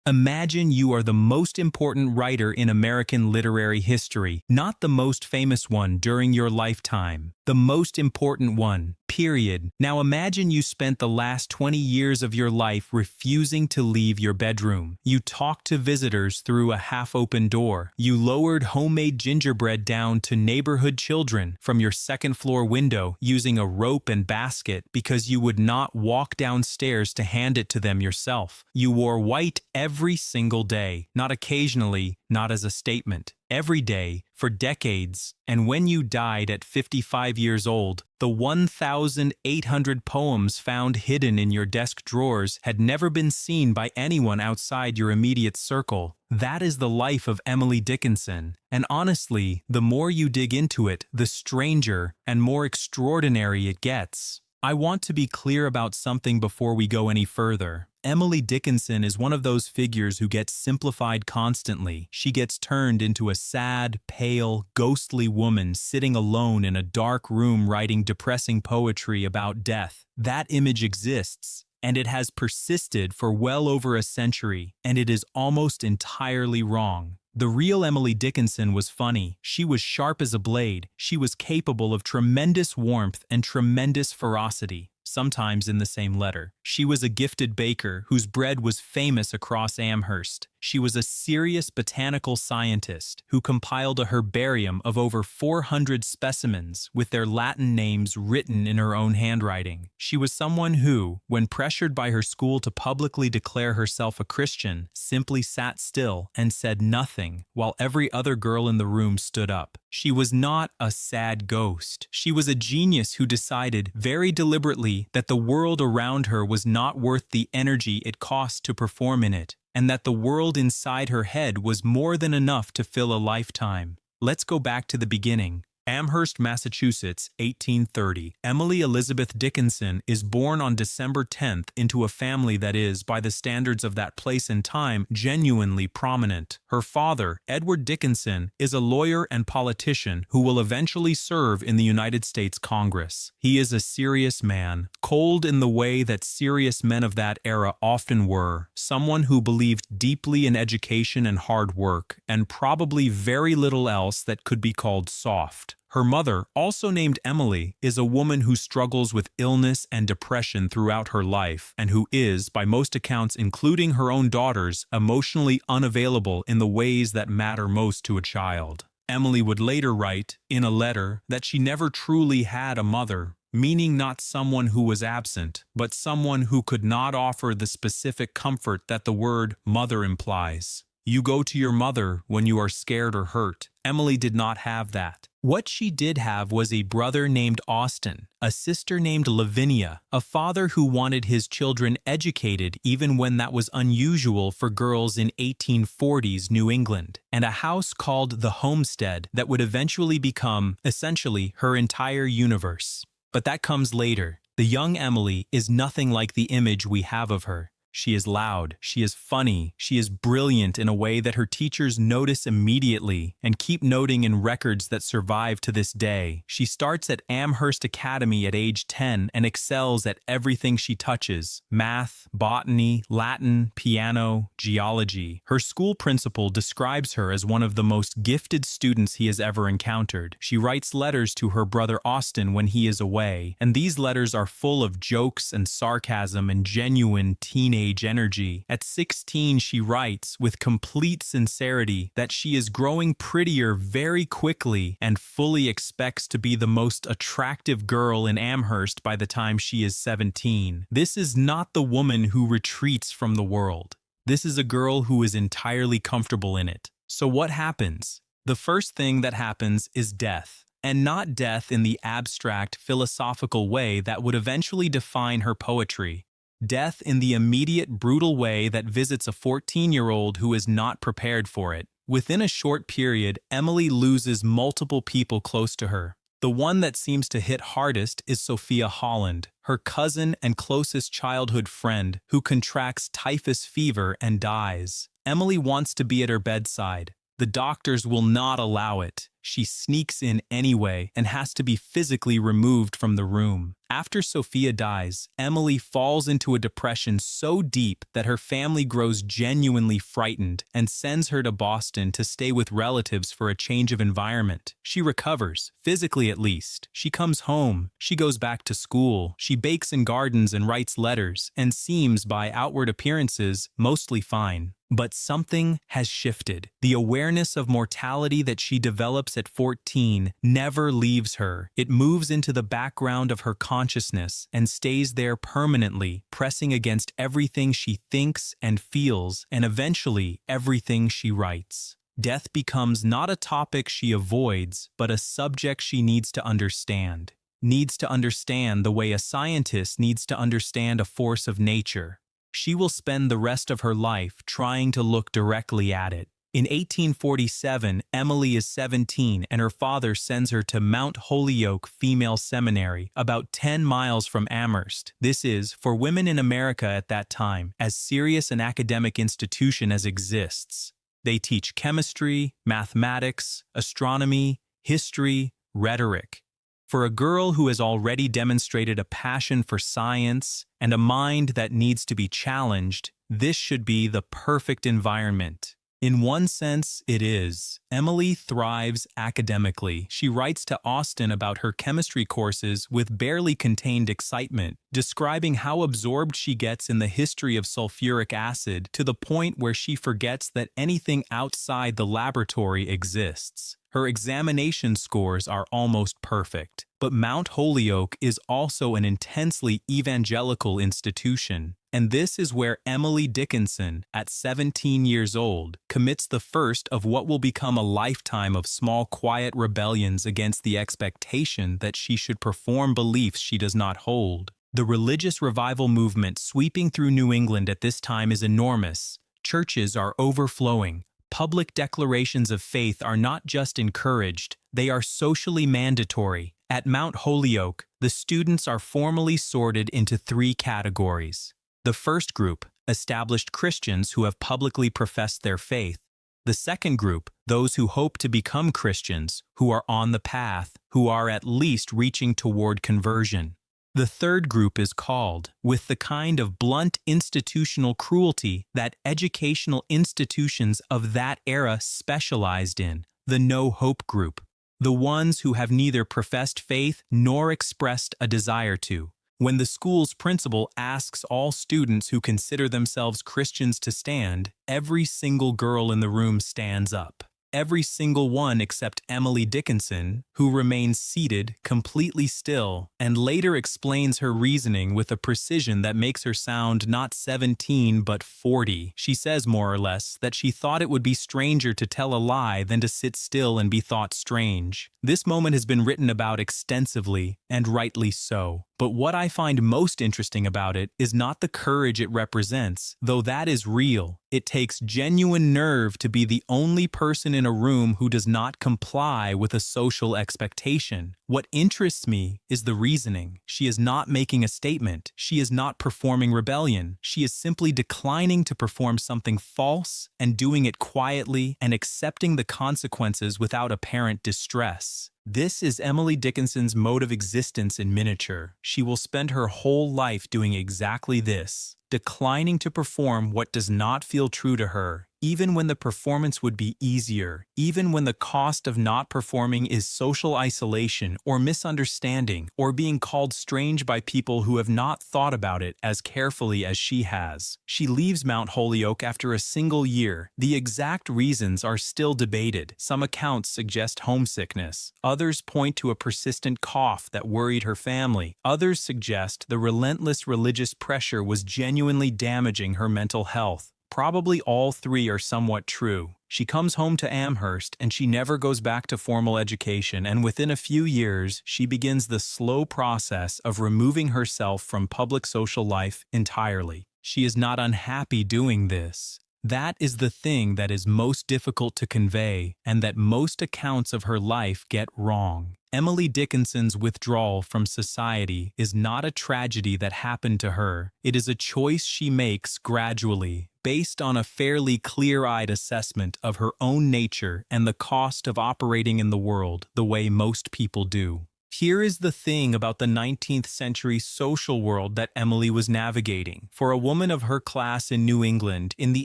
Imagine you are the most important writer in American literary history, not the most famous one during your lifetime. The most important one, period. Now imagine you spent the last 20 years of your life refusing to leave your bedroom. You talked to visitors through a half-open door. You lowered homemade gingerbread down to neighborhood children from your second-floor window using a rope and basket because you would not walk downstairs to hand it to them yourself. You wore white every single day, not occasionally, not as a statement. Every day, for decades, and when you died at 55 years old, the 1,800 poems found hidden in your desk drawers had never been seen by anyone outside your immediate circle. That is the life of Emily Dickinson, and honestly, the more you dig into it, the stranger and more extraordinary it gets. I want to be clear about something before we go any further. Emily Dickinson is one of those figures who gets simplified constantly. She gets turned into a sad, pale, ghostly woman sitting alone in a dark room writing depressing poetry about death. That image exists, and it has persisted for well over a century, and it is almost entirely wrong. The real Emily Dickinson was funny. She was sharp as a blade. She was capable of tremendous warmth and tremendous ferocity, sometimes in the same letter. She was a gifted baker whose bread was famous across Amherst. She was a serious botanical scientist who compiled a herbarium of over 400 specimens with their Latin names written in her own handwriting. She was someone who, when pressured by her school to publicly declare herself a Christian, simply sat still and said nothing while every other girl in the room stood up. She was not a sad ghost. She was a genius who decided very deliberately that the world around her was not worth the energy it cost to perform in it, and that the world inside her head was more than enough to fill a lifetime. Let's go back to the beginning. Amherst, Massachusetts, 1830. Emily Elizabeth Dickinson is born on December 10th into a family that is, by the standards of that place and time, genuinely prominent. Her father, Edward Dickinson, is a lawyer and politician who will eventually serve in the United States Congress. He is a serious man, cold in the way that serious men of that era often were, someone who believed deeply in education and hard work, and probably very little else that could be called soft. Her mother, also named Emily, is a woman who struggles with illness and depression throughout her life and who is, by most accounts including her own daughters, emotionally unavailable in the ways that matter most to a child. Emily would later write, in a letter, that she never truly had a mother, meaning not someone who was absent, but someone who could not offer the specific comfort that the word mother implies. You go to your mother when you are scared or hurt. Emily did not have that. What she did have was a brother named Austin, a sister named Lavinia, a father who wanted his children educated even when that was unusual for girls in 1840s New England, and a house called the homestead that would eventually become, essentially, her entire universe. But that comes later. The young Emily is nothing like the image we have of her. She is loud, she is funny, she is brilliant in a way that her teachers notice immediately and keep noting in records that survive to this day. She starts at Amherst Academy at age 10 and excels at everything she touches: math, botany, Latin, piano, geology. Her school principal describes her as one of the most gifted students he has ever encountered. She writes letters to her brother Austin when he is away, and these letters are full of jokes and sarcasm and genuine teenage energy. At 16, she writes, with complete sincerity, that she is growing prettier very quickly and fully expects to be the most attractive girl in Amherst by the time she is 17. This is not the woman who retreats from the world. This is a girl who is entirely comfortable in it. So what happens? The first thing that happens is death. And not death in the abstract, philosophical way that would eventually define her poetry. Death in the immediate, brutal way that visits a 14-year-old who is not prepared for it. Within a short period, Emily loses multiple people close to her. The one that seems to hit hardest is Sophia Holland, her cousin and closest childhood friend, who contracts typhus fever and dies. Emily wants to be at her bedside. The doctors will not allow it. She sneaks in anyway and has to be physically removed from the room. After Sophia dies, Emily falls into a depression so deep that her family grows genuinely frightened and sends her to Boston to stay with relatives for a change of environment. She recovers, physically at least. She comes home, she goes back to school, she bakes and gardens and writes letters, and seems, by outward appearances, mostly fine. But something has shifted. The awareness of mortality that she develops at 14 never leaves her. It moves into the background of her consciousness and stays there permanently, pressing against everything she thinks and feels, and eventually everything she writes. Death becomes not a topic she avoids, but a subject she needs to understand. Needs to understand the way a scientist needs to understand a force of nature. She will spend the rest of her life trying to look directly at it. In 1847, Emily is 17 and her father sends her to Mount Holyoke Female Seminary, about 10 miles from Amherst. This is, for women in America at that time, as serious an academic institution as exists. They teach chemistry, mathematics, astronomy, history, rhetoric. For a girl who has already demonstrated a passion for science and a mind that needs to be challenged, this should be the perfect environment. In one sense, it is. Emily thrives academically. She writes to Austen about her chemistry courses with barely contained excitement, describing how absorbed she gets in the history of sulfuric acid to the point where she forgets that anything outside the laboratory exists. Her examination scores are almost perfect. But Mount Holyoke is also an intensely evangelical institution. And this is where Emily Dickinson, at 17 years old, commits the first of what will become a lifetime of small, quiet rebellions against the expectation that she should perform beliefs she does not hold. The religious revival movement sweeping through New England at this time is enormous. Churches are overflowing. Public declarations of faith are not just encouraged, they are socially mandatory. At Mount Holyoke, the students are formally sorted into 3 categories. The first group, established Christians who have publicly professed their faith. The second group, those who hope to become Christians, who are on the path, who are at least reaching toward conversion. The third group is called, with the kind of blunt institutional cruelty that educational institutions of that era specialized in, the no-hope group. The ones who have neither professed faith nor expressed a desire to. When the school's principal asks all students who consider themselves Christians to stand, every single girl in the room stands up. Every single one except Emily Dickinson, who remains seated, completely still, and later explains her reasoning with a precision that makes her sound not 17 but 40. She says, more or less, that she thought it would be stranger to tell a lie than to sit still and be thought strange. This moment has been written about extensively, and rightly so. But what I find most interesting about it is not the courage it represents, though that is real. It takes genuine nerve to be the only person in a room who does not comply with a social expectation. What interests me is the reasoning. She is not making a statement. She is not performing rebellion. She is simply declining to perform something false and doing it quietly and accepting the consequences without apparent distress. This is Emily Dickinson's mode of existence in miniature. She will spend her whole life doing exactly this, declining to perform what does not feel true to her, even when the performance would be easier, even when the cost of not performing is social isolation or misunderstanding or being called strange by people who have not thought about it as carefully as she has. She leaves Mount Holyoke after a single year. The exact reasons are still debated. Some accounts suggest homesickness. Others point to a persistent cough that worried her family. Others suggest the relentless religious pressure was genuinely damaging her mental health. Probably all 3 are somewhat true. She comes home to Amherst and she never goes back to formal education, and within a few years she begins the slow process of removing herself from public social life entirely. She is not unhappy doing this. That is the thing that is most difficult to convey and that most accounts of her life get wrong. Emily Dickinson's withdrawal from society is not a tragedy that happened to her. It is a choice she makes gradually, based on a fairly clear-eyed assessment of her own nature and the cost of operating in the world the way most people do. Here is the thing about the 19th century social world that Emily was navigating. For a woman of her class in New England in the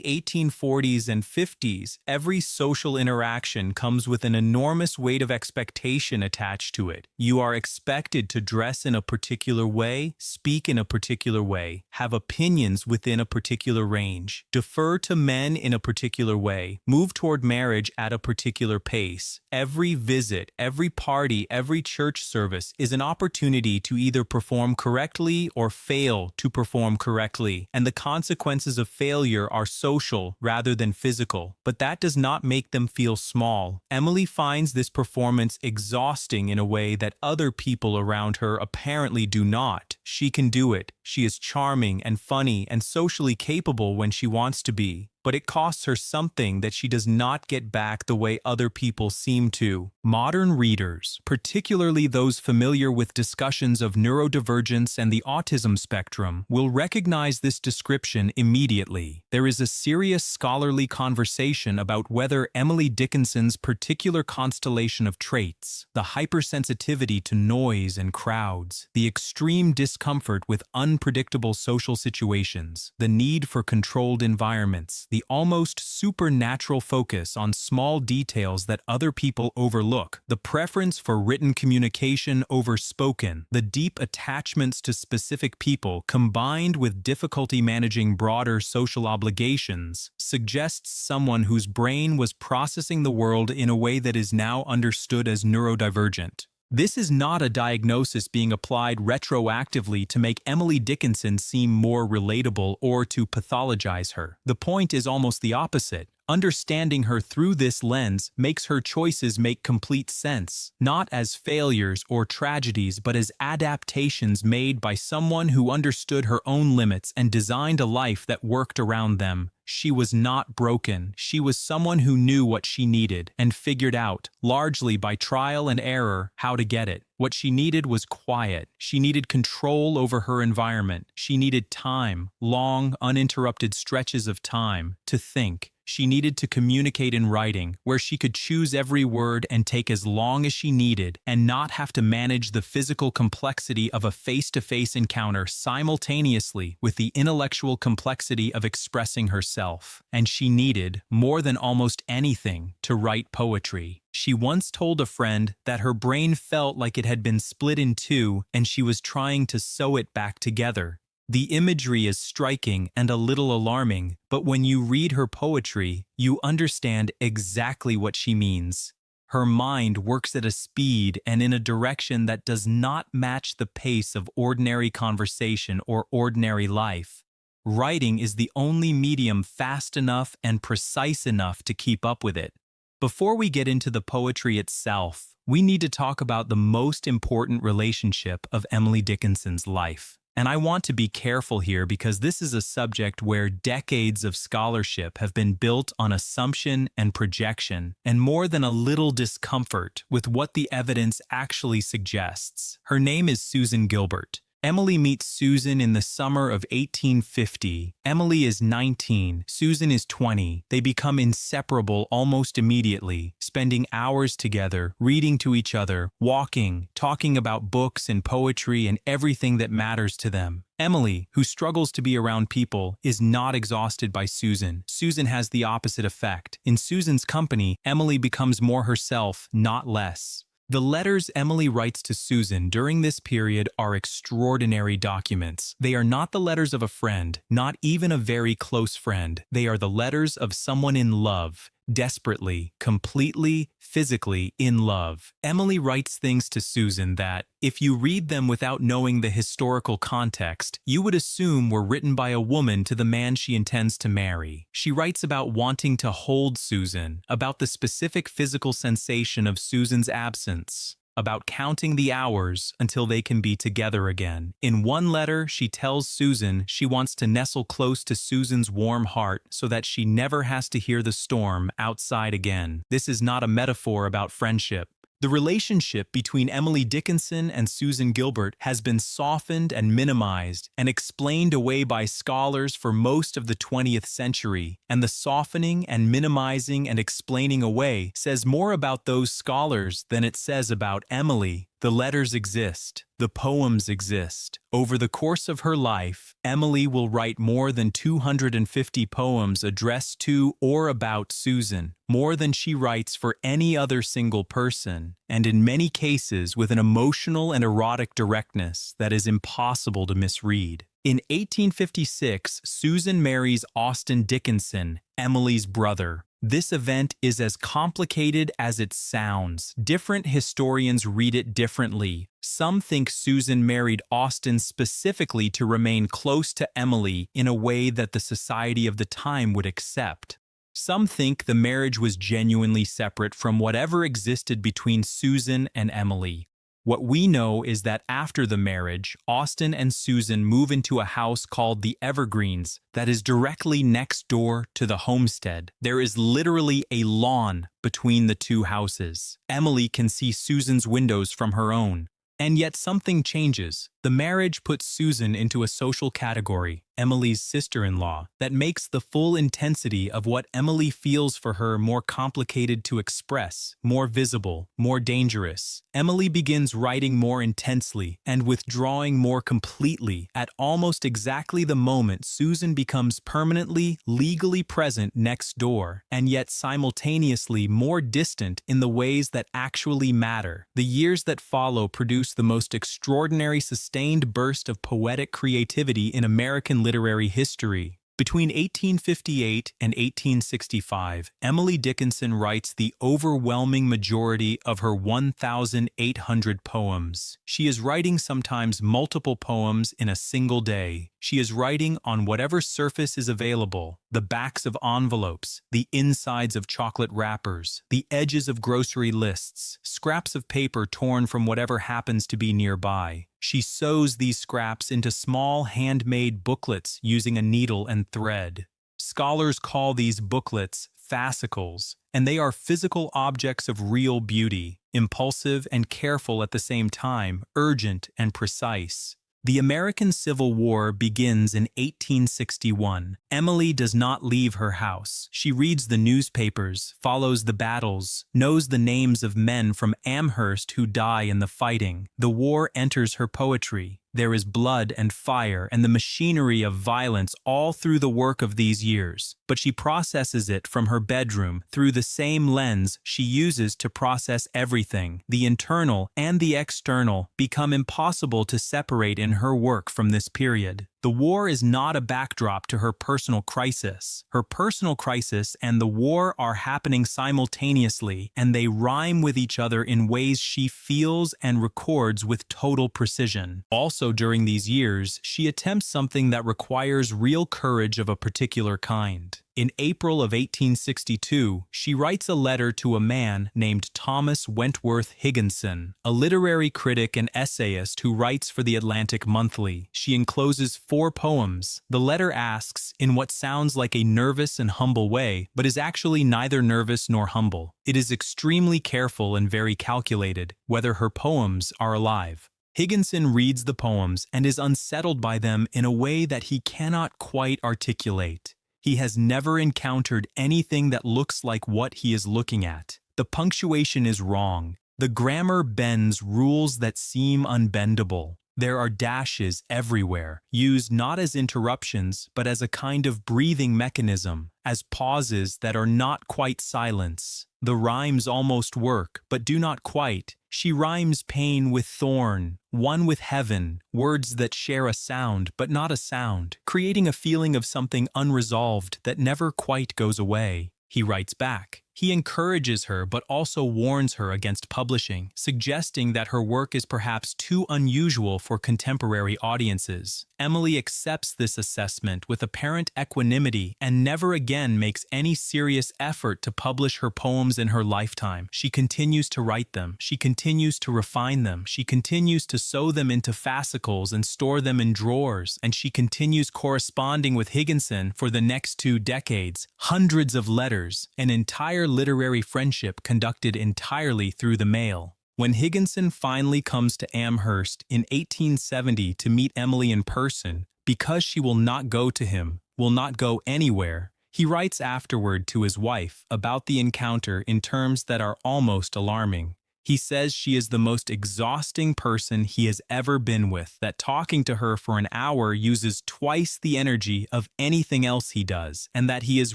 1840s and 50s, every social interaction comes with an enormous weight of expectation attached to it. You are expected to dress in a particular way, speak in a particular way, have opinions within a particular range, defer to men in a particular way, move toward marriage at a particular pace. Every visit, every party, every church service is an opportunity to either perform correctly or fail to perform correctly, and the consequences of failure are social rather than physical. But that does not make them feel small. Emily finds this performance exhausting in a way that other people around her apparently do not. She can do it. She is charming and funny and socially capable when she wants to be. But it costs her something that she does not get back the way other people seem to. Modern readers, particularly those familiar with discussions of neurodivergence and the autism spectrum, will recognize this description immediately. There is a serious scholarly conversation about whether Emily Dickinson's particular constellation of traits, the hypersensitivity to noise and crowds, the extreme discomfort with unpredictable social situations, the need for controlled environments, the almost supernatural focus on small details that other people overlook, the preference for written communication over spoken, the deep attachments to specific people combined with difficulty managing broader social obligations, suggests someone whose brain was processing the world in a way that is now understood as neurodivergent. This is not a diagnosis being applied retroactively to make Emily Dickinson seem more relatable or to pathologize her. The point is almost the opposite. Understanding her through this lens makes her choices make complete sense, not as failures or tragedies but as adaptations made by someone who understood her own limits and designed a life that worked around them. She was not broken. She was someone who knew what she needed and figured out, largely by trial and error, how to get it. What she needed was quiet. She needed control over her environment. She needed time, long, uninterrupted stretches of time, to think. She needed to communicate in writing, where she could choose every word and take as long as she needed, and not have to manage the physical complexity of a face-to-face encounter simultaneously with the intellectual complexity of expressing herself. And she needed, more than almost anything, to write poetry. She once told a friend that her brain felt like it had been split in two and she was trying to sew it back together. The imagery is striking and a little alarming, but when you read her poetry, you understand exactly what she means. Her mind works at a speed and in a direction that does not match the pace of ordinary conversation or ordinary life. Writing is the only medium fast enough and precise enough to keep up with it. Before we get into the poetry itself, we need to talk about the most important relationship of Emily Dickinson's life. And I want to be careful here because this is a subject where decades of scholarship have been built on assumption and projection, and more than a little discomfort with what the evidence actually suggests. Her name is Susan Gilbert. Emily meets Susan in the summer of 1850. Emily is 19, Susan is 20. They become inseparable almost immediately, spending hours together, reading to each other, walking, talking about books and poetry and everything that matters to them. Emily, who struggles to be around people, is not exhausted by Susan. Susan has the opposite effect. In Susan's company, Emily becomes more herself, not less. The letters Emily writes to Susan during this period are extraordinary documents. They are not the letters of a friend, not even a very close friend. They are the letters of someone in love, desperately, completely, physically in love. Emily writes things to Susan that, if you read them without knowing the historical context, you would assume were written by a woman to the man she intends to marry. She writes about wanting to hold Susan, about the specific physical sensation of Susan's absence, about counting the hours until they can be together again. In one letter, she tells Susan she wants to nestle close to Susan's warm heart so that she never has to hear the storm outside again. This is not a metaphor about friendship. The relationship between Emily Dickinson and Susan Gilbert has been softened and minimized and explained away by scholars for most of the 20th century, and the softening and minimizing and explaining away says more about those scholars than it says about Emily. The The letters exist. The poems exist. Over the course of her life, Emily will write more than 250 poems addressed to or about Susan, more than she writes for any other single person, and in many cases with an emotional and erotic directness that is impossible to misread. In 1856, Susan marries Emily Dickinson, Emily's brother. This event is as complicated as it sounds. Different historians read it differently. Some think Susan married Austen specifically to remain close to Emily in a way that the society of the time would accept. Some think the marriage was genuinely separate from whatever existed between Susan and Emily. What we know is that after the marriage, Austen and Susan move into a house called the Evergreens that is directly next door to the homestead. There is literally a lawn between the two houses. Emily can see Susan's windows from her own. And yet something changes. The marriage puts Susan into a social category, Emily's sister-in-law, that makes the full intensity of what Emily feels for her more complicated to express, more visible, more dangerous. Emily begins writing more intensely and withdrawing more completely at almost exactly the moment Susan becomes permanently, legally present next door, and yet simultaneously more distant in the ways that actually matter. The years that follow produce the most extraordinary sustained burst of poetic creativity in American literary history. Between 1858 and 1865, Emily Dickinson writes the overwhelming majority of her 1,800 poems. She is writing sometimes multiple poems in a single day. She is writing on whatever surface is available: the backs of envelopes, the insides of chocolate wrappers, the edges of grocery lists, scraps of paper torn from whatever happens to be nearby. She sews these scraps into small handmade booklets using a needle and thread. Scholars call these booklets fascicles, and they are physical objects of real beauty, impulsive and careful at the same time, urgent and precise. The American Civil War begins in 1861. Emily does not leave her house. She reads the newspapers, follows the battles, knows the names of men from Amherst who die in the fighting. The war enters her poetry. There is blood and fire and the machinery of violence all through the work of these years, but she processes it from her bedroom through the same lens she uses to process everything. The internal and the external become impossible to separate in her work from this period. The war is not a backdrop to her personal crisis. Her personal crisis and the war are happening simultaneously, and they rhyme with each other in ways she feels and records with total precision. Also during these years, she attempts something that requires real courage of a particular kind. In April of 1862, she writes a letter to a man named Thomas Wentworth Higginson, a literary critic and essayist who writes for the Atlantic Monthly. She encloses 4 poems. The letter asks, in what sounds like a nervous and humble way, but is actually neither nervous nor humble. It is extremely careful and very calculated, whether her poems are alive. Higginson reads the poems and is unsettled by them in a way that he cannot quite articulate. He has never encountered anything that looks like what he is looking at. The punctuation is wrong. The grammar bends rules that seem unbendable. There are dashes everywhere, used not as interruptions, but as a kind of breathing mechanism, as pauses that are not quite silence. The rhymes almost work, but do not quite. She rhymes pain with thorn, one with heaven, words that share a sound but not a sound, creating a feeling of something unresolved that never quite goes away. He writes back. He encourages her but also warns her against publishing, suggesting that her work is perhaps too unusual for contemporary audiences. Emily accepts this assessment with apparent equanimity and never again makes any serious effort to publish her poems in her lifetime. She continues to write them. She continues to refine them. She continues to sew them into fascicles and store them in drawers. And she continues corresponding with Higginson for the next 2 decades. Hundreds of letters, an entire literary friendship conducted entirely through the mail. When Higginson finally comes to Amherst in 1870 to meet Emily in person, because she will not go to him, will not go anywhere, he writes afterward to his wife about the encounter in terms that are almost alarming. He says she is the most exhausting person he has ever been with, that talking to her for an hour uses twice the energy of anything else he does, and that he is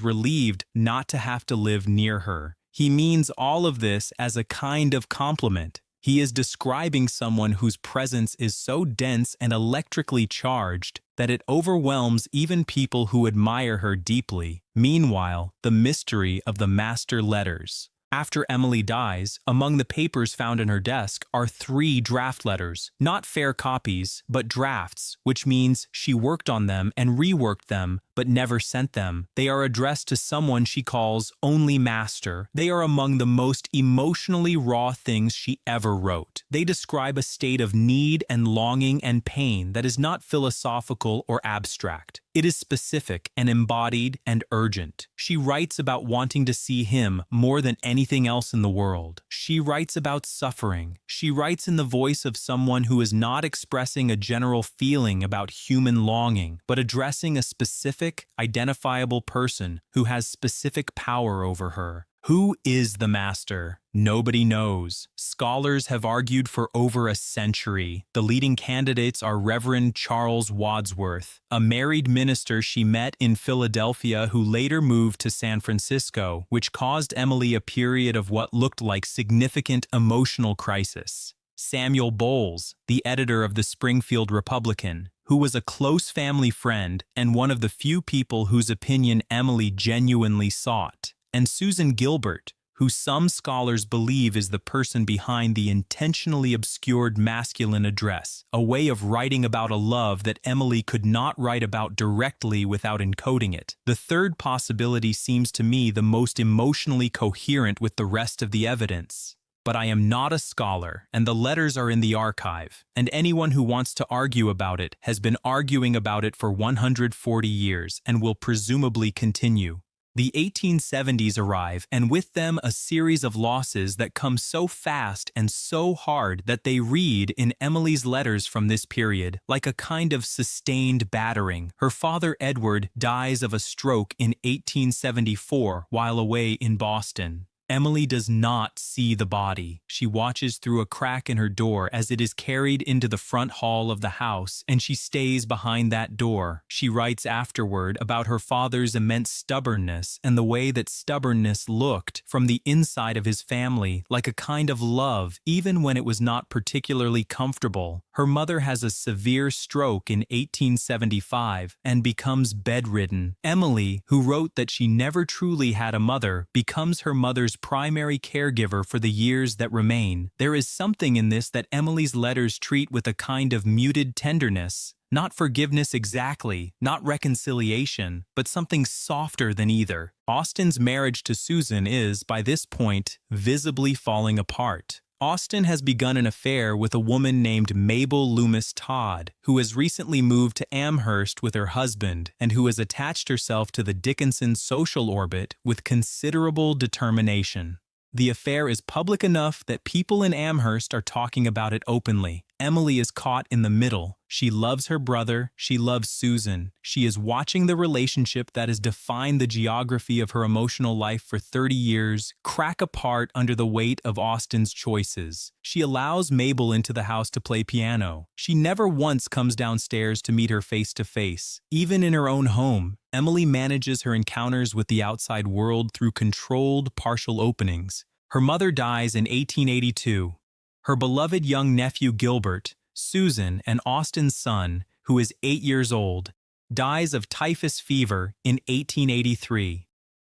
relieved not to have to live near her. He means all of this as a kind of compliment. He is describing someone whose presence is so dense and electrically charged that it overwhelms even people who admire her deeply. Meanwhile, the mystery of the master letters. After Emily dies, among the papers found in her desk are 3 draft letters, not fair copies, but drafts, which means she worked on them and reworked them, but never sent them. They are addressed to someone she calls only master. They are among the most emotionally raw things she ever wrote. They describe a state of need and longing and pain that is not philosophical or abstract. It is specific and embodied and urgent. She writes about wanting to see him more than anything else in the world. She writes about suffering. She writes in the voice of someone who is not expressing a general feeling about human longing, but addressing a specific, identifiable person who has specific power over her. Who is the master? Nobody knows. Scholars have argued for over a century. The leading candidates are Reverend Charles Wadsworth, a married minister she met in Philadelphia who later moved to San Francisco, which caused Emily a period of what looked like significant emotional crisis. Samuel Bowles, the editor of the Springfield Republican, who was a close family friend and one of the few people whose opinion Emily genuinely sought. And Susan Gilbert, who some scholars believe is the person behind the intentionally obscured masculine address, a way of writing about a love that Emily could not write about directly without encoding it. The third possibility seems to me the most emotionally coherent with the rest of the evidence. But I am not a scholar, and the letters are in the archive, and anyone who wants to argue about it has been arguing about it for 140 years and will presumably continue. The 1870s arrive, and with them a series of losses that come so fast and so hard that they read in Emily's letters from this period like a kind of sustained battering. Her father Edward dies of a stroke in 1874 while away in Boston. Emily does not see the body. She watches through a crack in her door as it is carried into the front hall of the house, and she stays behind that door. She writes afterward about her father's immense stubbornness and the way that stubbornness looked from the inside of his family like a kind of love, even when it was not particularly comfortable. Her mother has a severe stroke in 1875 and becomes bedridden. Emily, who wrote that she never truly had a mother, becomes her mother's primary caregiver for the years that remain. There is something in this that Emily's letters treat with a kind of muted tenderness. Not forgiveness exactly, not reconciliation, but something softer than either. Austen's marriage to Susan is, by this point, visibly falling apart. Austen has begun an affair with a woman named Mabel Loomis Todd, who has recently moved to Amherst with her husband and who has attached herself to the Dickinson social orbit with considerable determination. The affair is public enough that people in Amherst are talking about it openly. Emily is caught in the middle. She loves her brother, she loves Susan. She is watching the relationship that has defined the geography of her emotional life for 30 years crack apart under the weight of Austen's choices. She allows Mabel into the house to play piano. She never once comes downstairs to meet her face to face. Even in her own home, Emily manages her encounters with the outside world through controlled, partial openings. Her mother dies in 1882. Her beloved young nephew Gilbert, Susan, and Austen's son, who is 8 years old, dies of typhus fever in 1883.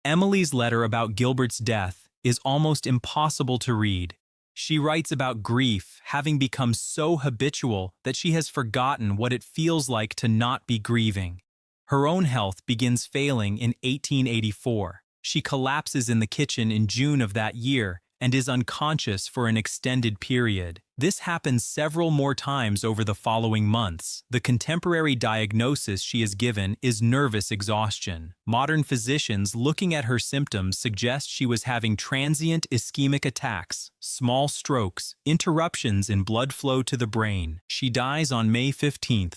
Emily's letter about Gilbert's death is almost impossible to read. She writes about grief having become so habitual that she has forgotten what it feels like to not be grieving. Her own health begins failing in 1884. She collapses in the kitchen in June of that year and is unconscious for an extended period. This happens several more times over the following months. The contemporary diagnosis she is given is nervous exhaustion. Modern physicians looking at her symptoms suggest she was having transient ischemic attacks, small strokes, interruptions in blood flow to the brain. She dies on May 15,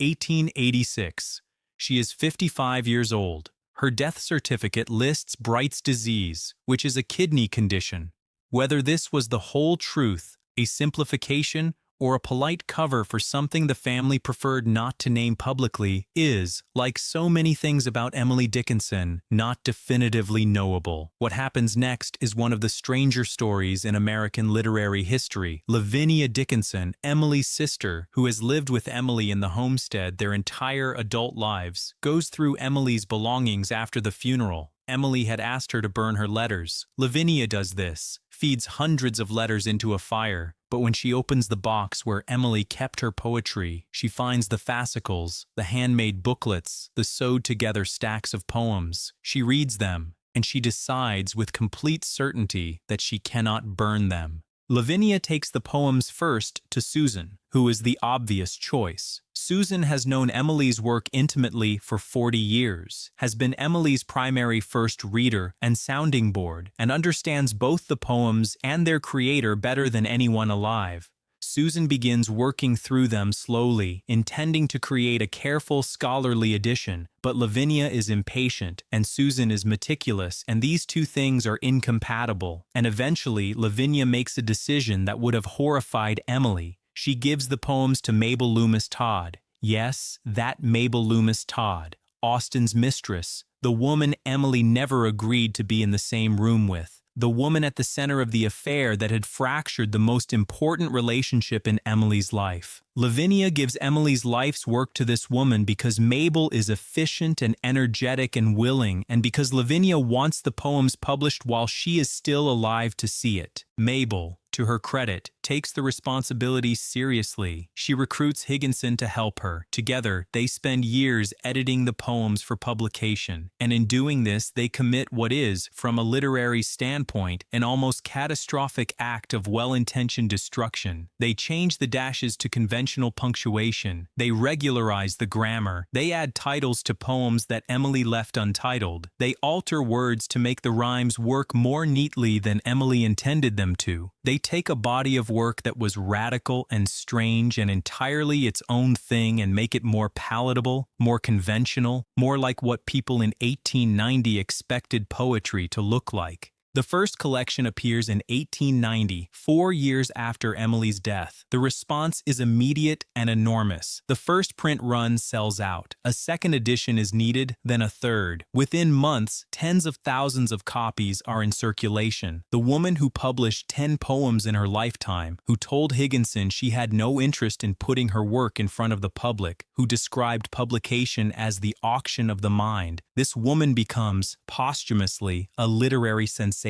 1886. She is 55 years old. Her death certificate lists Bright's disease, which is a kidney condition. Whether this was the whole truth, a simplification, or a polite cover for something the family preferred not to name publicly is, like so many things about Emily Dickinson, not definitively knowable. What happens next is one of the stranger stories in American literary history. Lavinia Dickinson, Emily's sister, who has lived with Emily in the homestead their entire adult lives, goes through Emily's belongings after the funeral. Emily had asked her to burn her letters. Lavinia does this, feeds hundreds of letters into a fire, but when she opens the box where Emily kept her poetry, she finds the fascicles, the handmade booklets, the sewed-together stacks of poems. She reads them, and she decides with complete certainty that she cannot burn them. Lavinia takes the poems first to Susan, who is the obvious choice. Susan has known Emily's work intimately for 40 years, has been Emily's primary first reader and sounding board, and understands both the poems and their creator better than anyone alive. Susan begins working through them slowly, intending to create a careful scholarly edition, but Lavinia is impatient and Susan is meticulous, and these two things are incompatible. And eventually, Lavinia makes a decision that would have horrified Emily. She gives the poems to Mabel Loomis Todd. Yes, that Mabel Loomis Todd, Austen's mistress, the woman Emily never agreed to be in the same room with. The woman at the center of the affair that had fractured the most important relationship in Emily's life. Lavinia gives Emily's life's work to this woman because Mabel is efficient and energetic and willing, and because Lavinia wants the poems published while she is still alive to see it. Mabel, to her credit, takes the responsibility seriously. She recruits Higginson to help her. Together, they spend years editing the poems for publication, and in doing this, they commit what is, from a literary standpoint, an almost catastrophic act of well-intentioned destruction. They change the dashes to conventional punctuation. They regularize the grammar. They add titles to poems that Emily left untitled. They alter words to make the rhymes work more neatly than Emily intended them to. They take a body of work that was radical and strange and entirely its own thing and make it more palatable, more conventional, more like what people in 1890 expected poetry to look like. The first collection appears in 1890, 4 years after Emily's death. The response is immediate and enormous. The first print run sells out. A second edition is needed, then a third. Within months, tens of thousands of copies are in circulation. The woman who published 10 poems in her lifetime, who told Higginson she had no interest in putting her work in front of the public, who described publication as the auction of the mind, this woman becomes, posthumously, a literary sensation.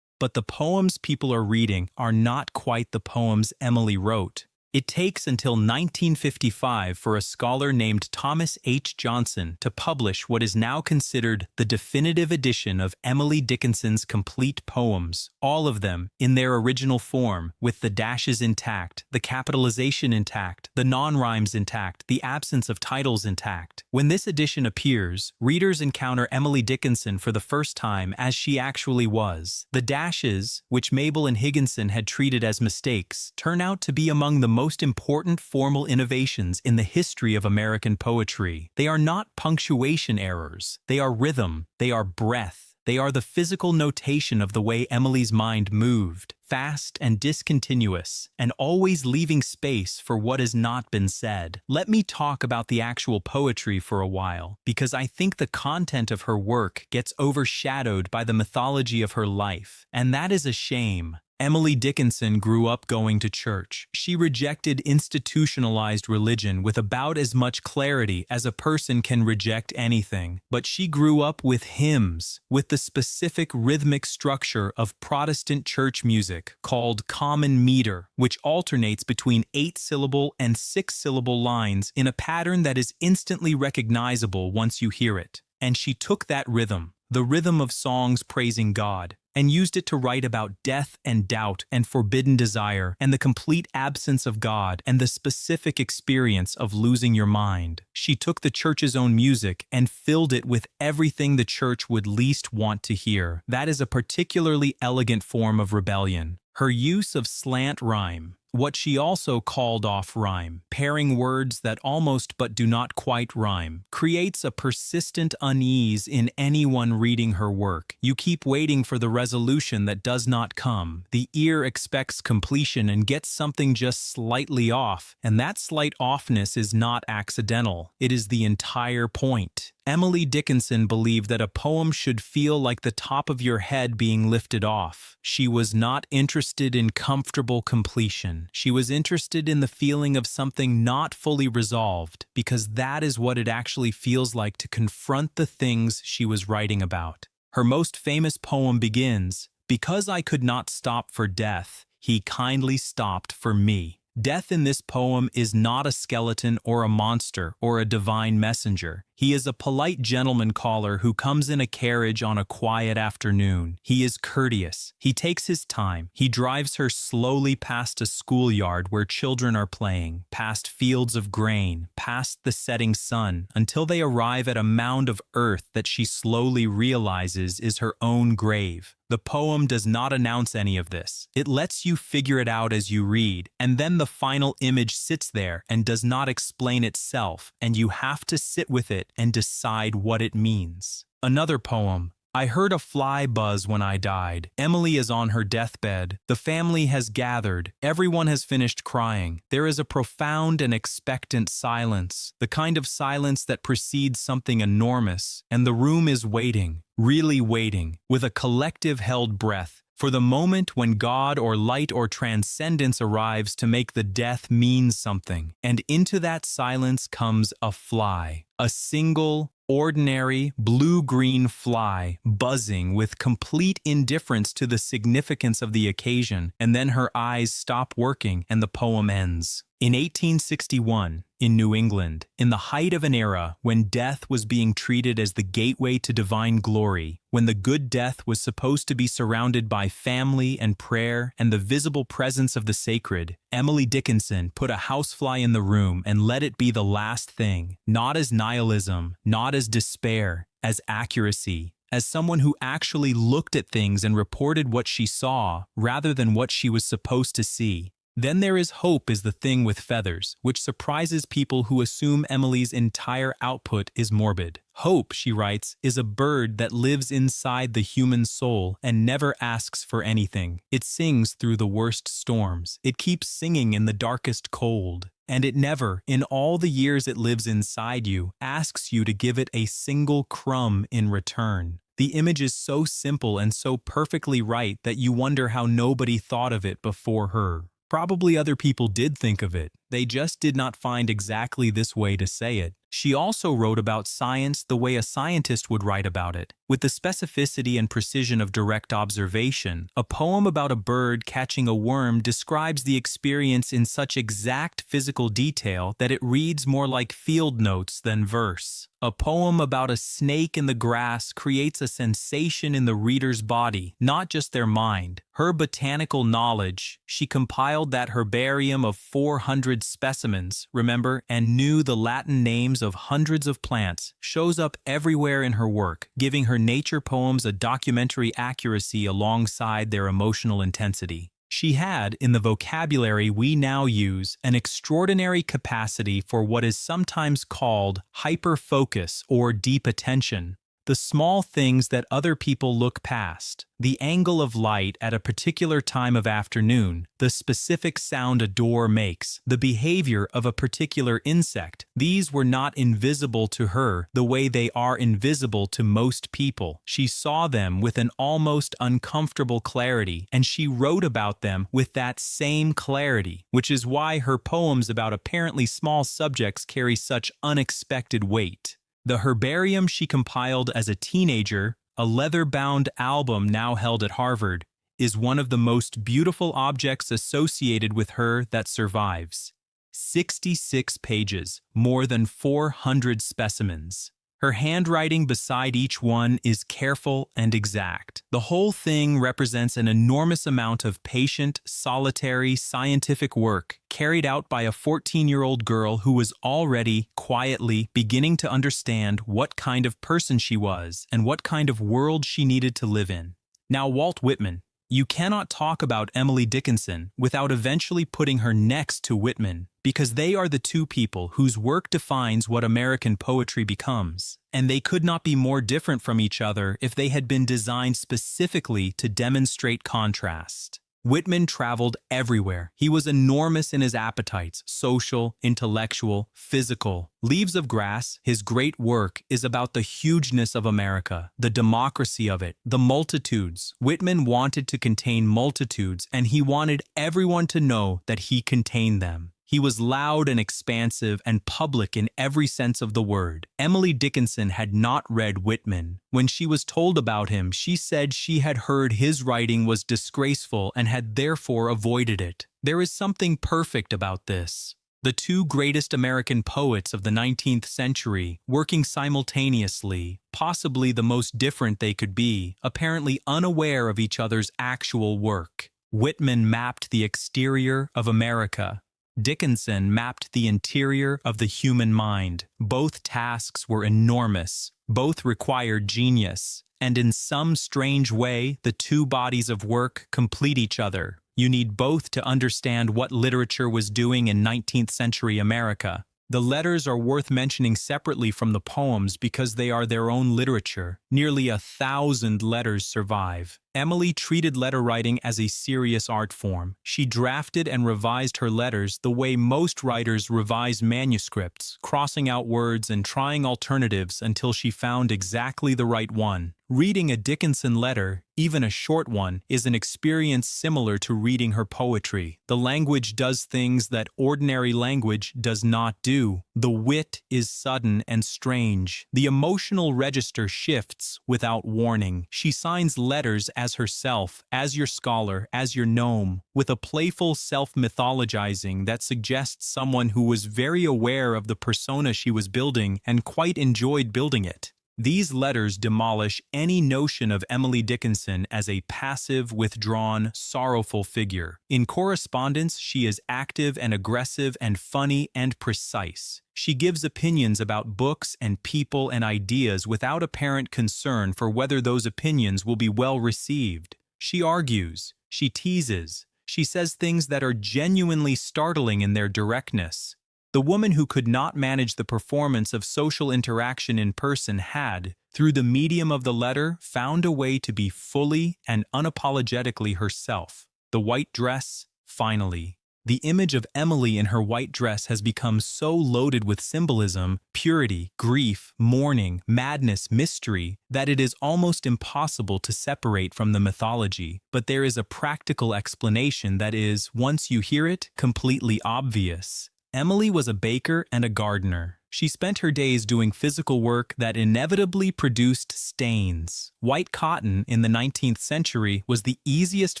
But the poems people are reading are not quite the poems Emily wrote. It takes until 1955 for a scholar named Thomas H. Johnson to publish what is now considered the definitive edition of Emily Dickinson's complete poems, all of them in their original form, with the dashes intact, the capitalization intact, the non-rhymes intact, the absence of titles intact. When this edition appears, readers encounter Emily Dickinson for the first time as she actually was. The dashes, which Mabel and Higginson had treated as mistakes, turn out to be among the most important formal innovations in the history of American poetry. They are not punctuation errors. They are rhythm. They are breath. They are the physical notation of the way Emily's mind moved, fast and discontinuous, and always leaving space for what has not been said. Let me talk about the actual poetry for a while, because I think the content of her work gets overshadowed by the mythology of her life, and that is a shame. Emily Dickinson grew up going to church. She rejected institutionalized religion with about as much clarity as a person can reject anything. But she grew up with hymns, with the specific rhythmic structure of Protestant church music called common meter, which alternates between 8-syllable and 6-syllable lines in a pattern that is instantly recognizable once you hear it. And she took that rhythm, the rhythm of songs praising God, and used it to write about death and doubt and forbidden desire and the complete absence of God and the specific experience of losing your mind. She took the church's own music and filled it with everything the church would least want to hear. That is a particularly elegant form of rebellion. Her use of slant rhyme, what she also called off rhyme. Pairing words that almost but do not quite rhyme creates a persistent unease in anyone reading her work. You keep waiting for the resolution that does not come. The ear expects completion and gets something just slightly off, and that slight offness is not accidental. It is the entire point. Emily Dickinson believed that a poem should feel like the top of your head being lifted off. She was not interested in comfortable completion. She was interested in the feeling of something not fully resolved, because that is what it actually feels like to confront the things she was writing about. Her most famous poem begins, "Because I could not stop for death, he kindly stopped for me." Death in this poem is not a skeleton or a monster or a divine messenger. He is a polite gentleman caller who comes in a carriage on a quiet afternoon. He is courteous. He takes his time. He drives her slowly past a schoolyard where children are playing, past fields of grain, past the setting sun, until they arrive at a mound of earth that she slowly realizes is her own grave. The poem does not announce any of this. It lets you figure it out as you read, and then the final image sits there and does not explain itself, and you have to sit with it and decide what it means. Another poem, "I heard a fly buzz when I died." Emily is on her deathbed. The family has gathered. Everyone has finished crying. There is a profound and expectant silence, the kind of silence that precedes something enormous, and the room is waiting, really waiting, with a collective held breath, for the moment when God or light or transcendence arrives to make the death mean something. And into that silence comes a fly, a single, ordinary, blue-green fly, buzzing with complete indifference to the significance of the occasion, and then her eyes stop working and the poem ends. In 1861, in New England, in the height of an era when death was being treated as the gateway to divine glory, when the good death was supposed to be surrounded by family and prayer and the visible presence of the sacred, Emily Dickinson put a housefly in the room and let it be the last thing, not as nihilism, not as despair, as accuracy, as someone who actually looked at things and reported what she saw rather than what she was supposed to see. Then there is hope is the thing with feathers, which surprises people who assume Emily's entire output is morbid. Hope, she writes, is a bird that lives inside the human soul and never asks for anything. It sings through the worst storms. It keeps singing in the darkest cold. And it never, in all the years it lives inside you, asks you to give it a single crumb in return. The image is so simple and so perfectly right that you wonder how nobody thought of it before her. Probably other people did think of it. They just did not find exactly this way to say it. She also wrote about science the way a scientist would write about it, with the specificity and precision of direct observation. A poem about a bird catching a worm describes the experience in such exact physical detail that it reads more like field notes than verse. A poem about a snake in the grass creates a sensation in the reader's body, not just their mind. Her botanical knowledge, she compiled that herbarium of 400 specimens, remember, and knew the Latin names of hundreds of plants, shows up everywhere in her work, giving her nature poems a documentary accuracy alongside their emotional intensity. She had, in the vocabulary we now use, an extraordinary capacity for what is sometimes called hyperfocus or deep attention. The small things that other people look past, the angle of light at a particular time of afternoon, the specific sound a door makes, the behavior of a particular insect, these were not invisible to her the way they are invisible to most people. She saw them with an almost uncomfortable clarity, and she wrote about them with that same clarity, which is why her poems about apparently small subjects carry such unexpected weight. The herbarium she compiled as a teenager, a leather-bound album now held at Harvard, is one of the most beautiful objects associated with her that survives. 66 pages, more than 400 specimens. Her handwriting beside each one is careful and exact. The whole thing represents an enormous amount of patient, solitary, scientific work carried out by a 14-year-old girl who was already, quietly, beginning to understand what kind of person she was and what kind of world she needed to live in. Now, Walt Whitman, You cannot talk about Emily Dickinson without eventually putting her next to Whitman, because they are the two people whose work defines what American poetry becomes. And they could not be more different from each other if they had been designed specifically to demonstrate contrast. Whitman traveled everywhere. He was enormous in his appetites, social, intellectual, physical. Leaves of Grass, his great work, is about the hugeness of America, the democracy of it, the multitudes. Whitman wanted to contain multitudes, and he wanted everyone to know that he contained them. He was loud and expansive and public in every sense of the word. Emily Dickinson had not read Whitman. When she was told about him, she said she had heard his writing was disgraceful and had therefore avoided it. There is something perfect about this. The two greatest American poets of the 19th century, working simultaneously, possibly the most different they could be, apparently unaware of each other's actual work. Whitman mapped the exterior of America. Dickinson mapped the interior of the human mind. Both tasks were enormous. Both required genius. And in some strange way, the two bodies of work complete each other. You need both to understand what literature was doing in 19th century America. The letters are worth mentioning separately from the poems because they are their own literature. Nearly 1,000 letters survive. Emily treated letter writing as a serious art form. She drafted and revised her letters the way most writers revise manuscripts, crossing out words and trying alternatives until she found exactly the right one. Reading a Dickinson letter, even a short one, is an experience similar to reading her poetry. The language does things that ordinary language does not do. The wit is sudden and strange. The emotional register shifts without warning. She signs letters as herself, as your scholar, as your gnome, with a playful self-mythologizing that suggests someone who was very aware of the persona she was building and quite enjoyed building it. These letters demolish any notion of Emily Dickinson as a passive, withdrawn, sorrowful figure. In correspondence, she is active and aggressive and funny and precise. She gives opinions about books and people and ideas without apparent concern for whether those opinions will be well received. She argues. She teases. She says things that are genuinely startling in their directness. The woman who could not manage the performance of social interaction in person had, through the medium of the letter, found a way to be fully and unapologetically herself. The white dress, finally. The image of Emily in her white dress has become so loaded with symbolism, purity, grief, mourning, madness, mystery, that it is almost impossible to separate from the mythology. But there is a practical explanation that is, once you hear it, completely obvious. Emily was a baker and a gardener. She spent her days doing physical work that inevitably produced stains. White cotton in the 19th century was the easiest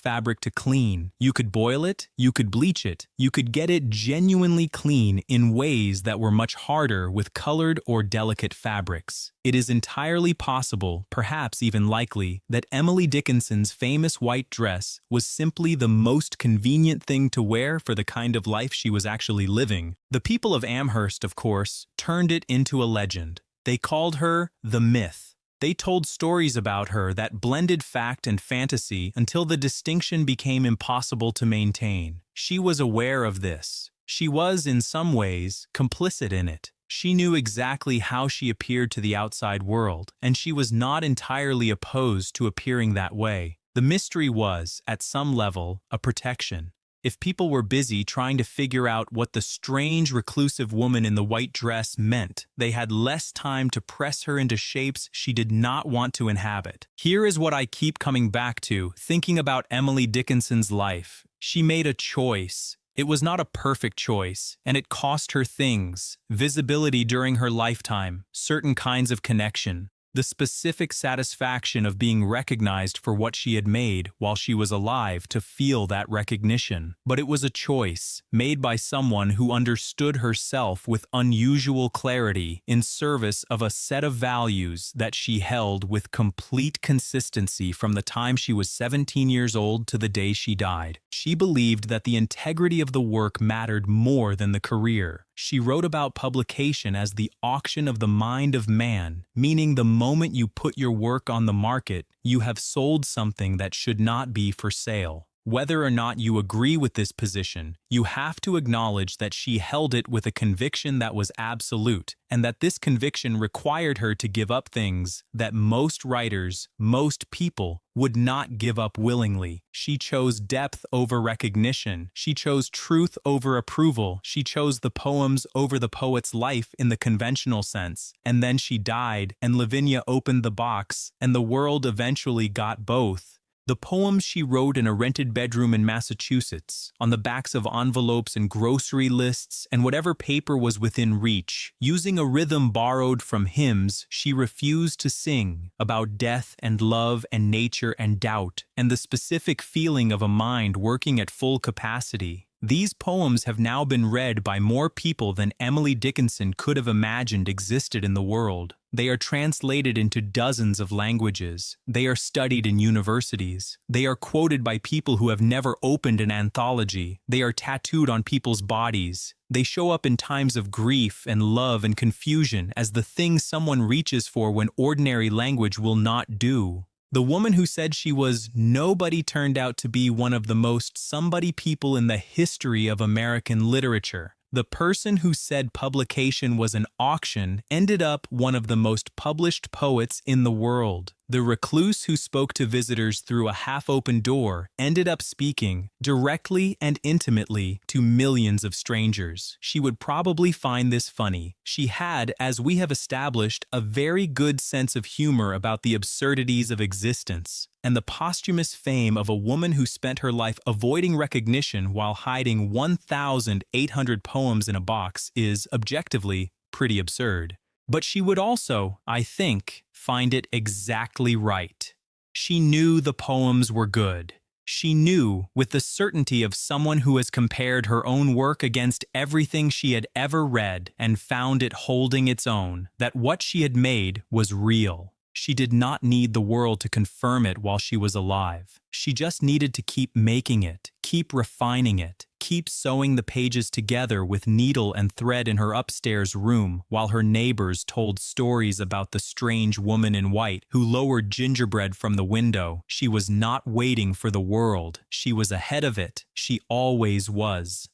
fabric to clean. You could boil it, you could bleach it, you could get it genuinely clean in ways that were much harder with colored or delicate fabrics. It is entirely possible, perhaps even likely, that Emily Dickinson's famous white dress was simply the most convenient thing to wear for the kind of life she was actually living. The people of Amherst, of course, turned it into a legend. They called her the myth. They told stories about her that blended fact and fantasy until the distinction became impossible to maintain. She was aware of this. She was, in some ways, complicit in it. She knew exactly how she appeared to the outside world, and she was not entirely opposed to appearing that way. The mystery was, at some level, a protection. If people were busy trying to figure out what the strange, reclusive woman in the white dress meant, they had less time to press her into shapes she did not want to inhabit. Here is what I keep coming back to, thinking about Emily Dickinson's life. She made a choice. It was not a perfect choice, and it cost her things, visibility during her lifetime, certain kinds of connection. The specific satisfaction of being recognized for what she had made while she was alive to feel that recognition. But it was a choice, made by someone who understood herself with unusual clarity in service of a set of values that she held with complete consistency from the time she was 17 years old to the day she died. She believed that the integrity of the work mattered more than the career. She wrote about publication as the auction of the mind of man, meaning the moment you put your work on the market, you have sold something that should not be for sale. Whether or not you agree with this position, you have to acknowledge that she held it with a conviction that was absolute, and that this conviction required her to give up things that most writers, most people, would not give up willingly. She chose depth over recognition. She chose truth over approval. She chose the poems over the poet's life in the conventional sense. And then she died, and Lavinia opened the box, and the world eventually got both. The poems she wrote in a rented bedroom in Massachusetts, on the backs of envelopes and grocery lists and whatever paper was within reach, using a rhythm borrowed from hymns she refused to sing, about death and love and nature and doubt, and the specific feeling of a mind working at full capacity. These poems have now been read by more people than Emily Dickinson could have imagined existed in the world. They are translated into dozens of languages. They are studied in universities. They are quoted by people who have never opened an anthology. They are tattooed on people's bodies. They show up in times of grief and love and confusion as the thing someone reaches for when ordinary language will not do. The woman who said she was nobody turned out to be one of the most somebody people in the history of American literature. The person who said publication was an auction ended up one of the most published poets in the world. The recluse who spoke to visitors through a half-open door ended up speaking directly and intimately to millions of strangers. She would probably find this funny. She had, as we have established, a very good sense of humor about the absurdities of existence. And the posthumous fame of a woman who spent her life avoiding recognition while hiding 1,800 poems in a box is, objectively, pretty absurd. But she would also, I think, find it exactly right. She knew the poems were good. She knew, with the certainty of someone who has compared her own work against everything she had ever read and found it holding its own, that what she had made was real. She did not need the world to confirm it while she was alive. She just needed to keep making it, keep refining it, keep sewing the pages together with needle and thread in her upstairs room while her neighbors told stories about the strange woman in white who lowered gingerbread from the window. She was not waiting for the world. She was ahead of it. She always was.